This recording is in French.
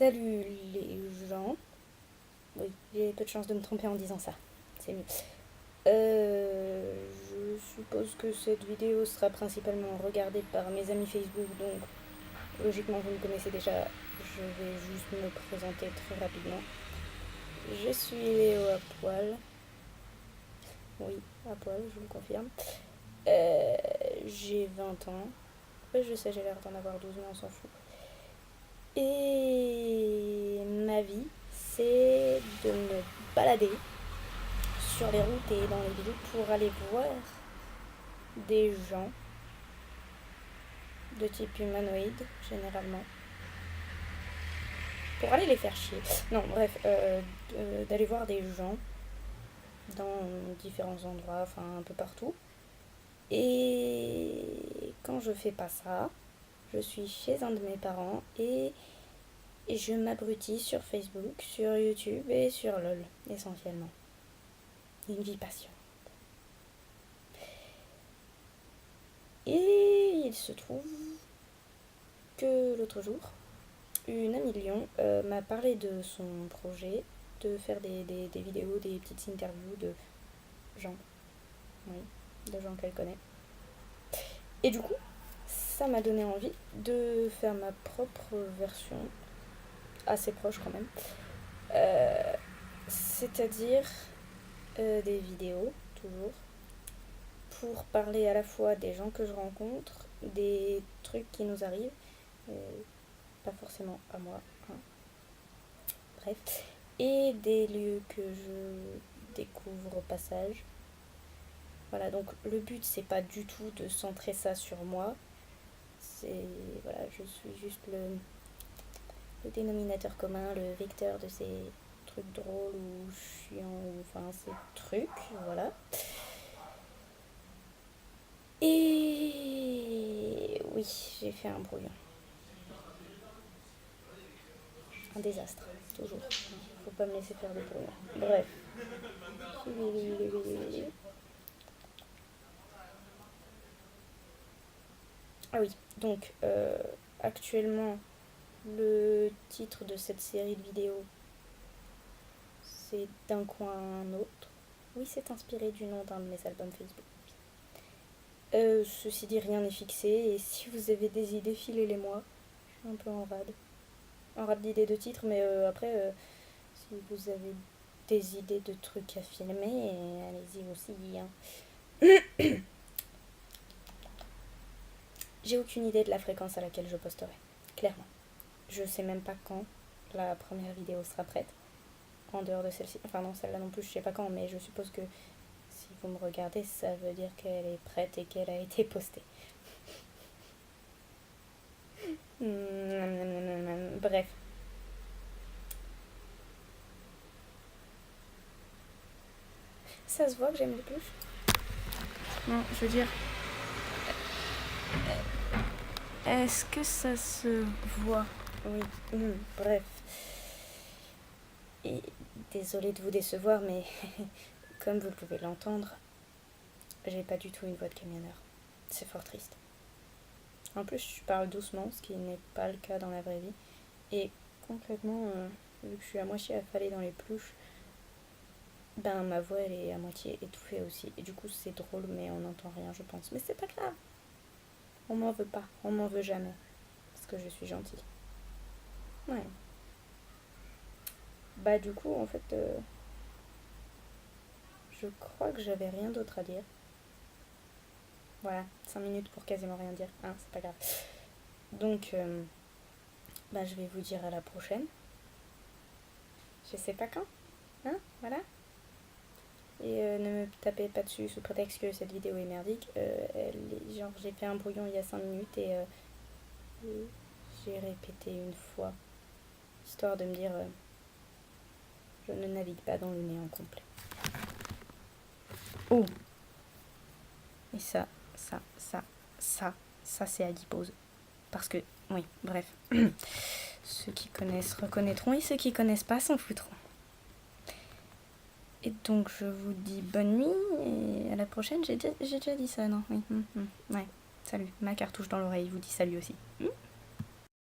Salut les gens. Oui, j'ai peu de chance de me tromper en disant ça. C'est mieux. Je suppose que cette vidéo sera principalement regardée par mes amis Facebook, donc logiquement vous me connaissez déjà. Je vais juste me présenter très rapidement. Je suis Léo à poil. Oui, à poil, je vous le confirme. J'ai 20 ans. Je sais, j'ai l'air d'en avoir 12, mais on s'en fout. Et ma vie, c'est de me balader sur les routes et dans les villes pour aller voir des gens de type humanoïde, généralement. Pour aller les faire chier. Non, bref, d'aller voir des gens dans différents endroits, enfin un peu partout. Et quand je fais pas ça, je suis chez un de mes parents et je m'abrutis sur Facebook, sur YouTube et sur LOL, essentiellement. Une vie passionnante. Et il se trouve que l'autre jour, une amie de Lyon m'a parlé de son projet de faire des vidéos, des petites interviews de gens. Oui, de gens qu'elle connaît. Et du coup, ça m'a donné envie de faire ma propre version, assez proche quand même. C'est-à-dire des vidéos, toujours, pour parler à la fois des gens que je rencontre, des trucs qui nous arrivent, pas forcément à moi, hein. Bref, et des lieux que je découvre au passage. Voilà, donc le but c'est pas du tout de centrer ça sur moi, c'est voilà, je suis juste le dénominateur commun, le vecteur de ces trucs drôles ou chiants, ou enfin ces trucs, voilà. Et oui, j'ai fait un brouillon. Un désastre, toujours. Faut pas me laisser faire des brouillons. Bref. Ah oui, donc actuellement, le titre de cette série de vidéos, c'est D'un coin à un autre. Oui, c'est inspiré du nom d'un de mes albums Facebook. Ceci dit, rien n'est fixé, et si vous avez des idées, filez-les-moi. Je suis un peu en rade. En rade d'idées de titres, mais après, si vous avez des idées de trucs à filmer, allez-y aussi, hein. J'ai aucune idée de la fréquence à laquelle je posterai, clairement. Je sais même pas quand la première vidéo sera prête, en dehors de celle-ci. Enfin non, celle-là non plus, je sais pas quand, mais je suppose que si vous me regardez, ça veut dire qu'elle est prête et qu'elle a été postée. Bref. Ça se voit que j'aime les peluches? Non, je veux dire, est-ce que ça se voit? Oui, bref. Et désolée de vous décevoir, mais comme vous le pouvez l'entendre, j'ai pas du tout une voix de camionneur. C'est fort triste. En plus, je parle doucement, ce qui n'est pas le cas dans la vraie vie. Et concrètement, vu que je suis à moitié affalée dans les peluches, ben ma voix elle est à moitié étouffée aussi. Et du coup, c'est drôle, mais on n'entend rien, je pense. Mais c'est pas grave. On m'en veut pas. On m'en veut jamais. Parce que je suis gentille. Ouais. Bah, du coup, en fait, je crois que j'avais rien d'autre à dire. Voilà, 5 minutes pour quasiment rien dire. Hein, c'est pas grave. Donc, bah, je vais vous dire à la prochaine. Je sais pas quand. Hein, voilà. Et ne me tapez pas dessus sous prétexte que cette vidéo est merdique. Genre, j'ai fait un brouillon il y a 5 minutes et j'ai répété une fois. Histoire de me dire, je ne navigue pas dans le néant complet. Oh! Et ça, c'est adipose. Parce que, oui, bref. Ceux qui connaissent reconnaîtront et ceux qui connaissent pas s'en foutront. Et donc je vous dis bonne nuit et à la prochaine. J'ai déjà dit ça, non? Oui. Ouais. Salut. Ma cartouche dans l'oreille vous dit salut aussi.